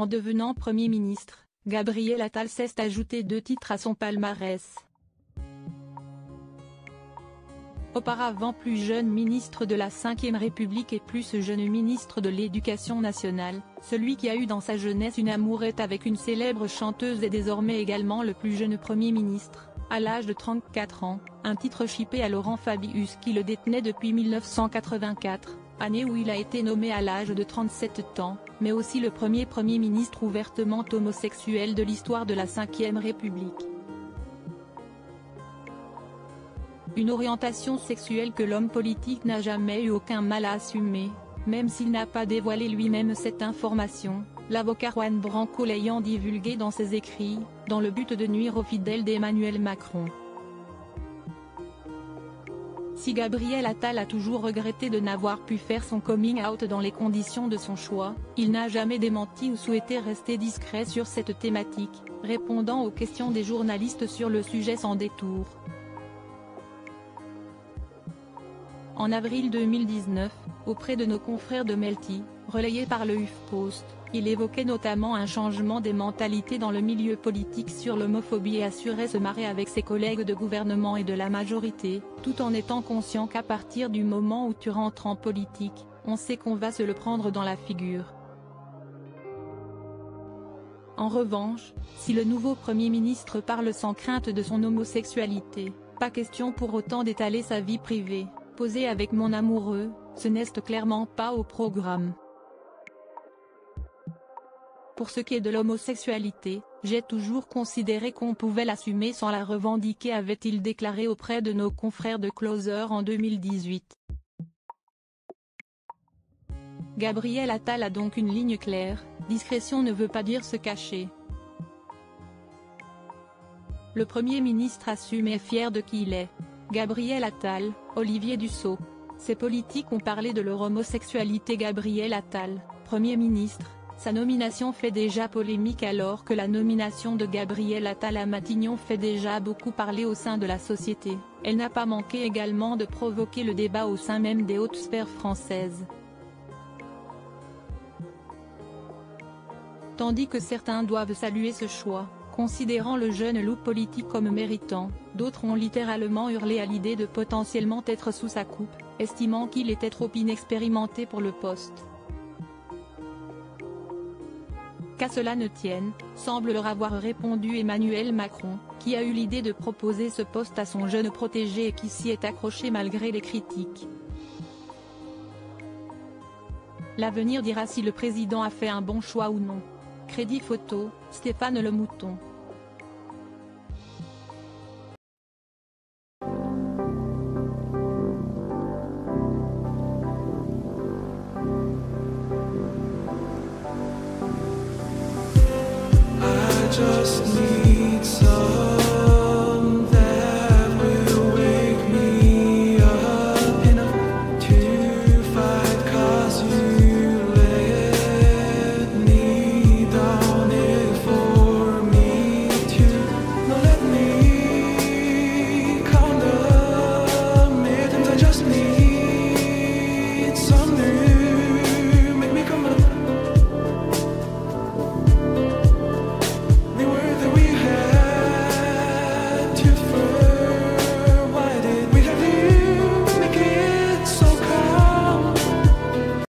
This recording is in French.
En devenant Premier ministre, Gabriel Attal s'est ajouté 2 titres à son palmarès. Auparavant plus jeune ministre de la Ve République et plus jeune ministre de l'Éducation nationale, celui qui a eu dans sa jeunesse une amourette avec une célèbre chanteuse est désormais également le plus jeune Premier ministre, à l'âge de 34 ans, un titre chippé à Laurent Fabius qui le détenait depuis 1984, année où il a été nommé à l'âge de 37 ans, mais aussi le premier Premier ministre ouvertement homosexuel de l'histoire de la Ve République. Une orientation sexuelle que l'homme politique n'a jamais eu aucun mal à assumer, même s'il n'a pas dévoilé lui-même cette information, l'avocat Juan Branco l'ayant divulgué dans ses écrits, dans le but de nuire aux fidèles d'Emmanuel Macron. Si Gabriel Attal a toujours regretté de n'avoir pu faire son coming out dans les conditions de son choix, il n'a jamais démenti ou souhaité rester discret sur cette thématique, répondant aux questions des journalistes sur le sujet sans détour. En avril 2019, auprès de nos confrères de Melty, relayé par le HuffPost, il évoquait notamment un changement des mentalités dans le milieu politique sur l'homophobie et assurait se marrer avec ses collègues de gouvernement et de la majorité, tout en étant conscient qu'à partir du moment où tu rentres en politique, on sait qu'on va se le prendre dans la figure. En revanche, si le nouveau Premier ministre parle sans crainte de son homosexualité, pas question pour autant d'étaler sa vie privée. Poser avec mon amoureux, ce n'est clairement pas au programme. Pour ce qui est de l'homosexualité, j'ai toujours considéré qu'on pouvait l'assumer sans la revendiquer, avait-il déclaré auprès de nos confrères de Closer en 2018. Gabriel Attal a donc une ligne claire, discrétion ne veut pas dire se cacher. Le Premier ministre assume et est fier de qui il est. Gabriel Attal, Olivier Dussopt. Ces politiques ont parlé de leur homosexualité. Gabriel Attal, Premier ministre, sa nomination fait déjà polémique alors que la nomination de Gabriel Attal à Matignon fait déjà beaucoup parler au sein de la société. Elle n'a pas manqué également de provoquer le débat au sein même des hautes sphères françaises. Tandis que certains doivent saluer ce choix, considérant le jeune loup politique comme méritant, d'autres ont littéralement hurlé à l'idée de potentiellement être sous sa coupe, estimant qu'il était trop inexpérimenté pour le poste. Qu'à cela ne tienne, semble leur avoir répondu Emmanuel Macron, qui a eu l'idée de proposer ce poste à son jeune protégé et qui s'y est accroché malgré les critiques. L'avenir dira si le président a fait un bon choix ou non. Crédit photo, Stéphane Le Mouton. Just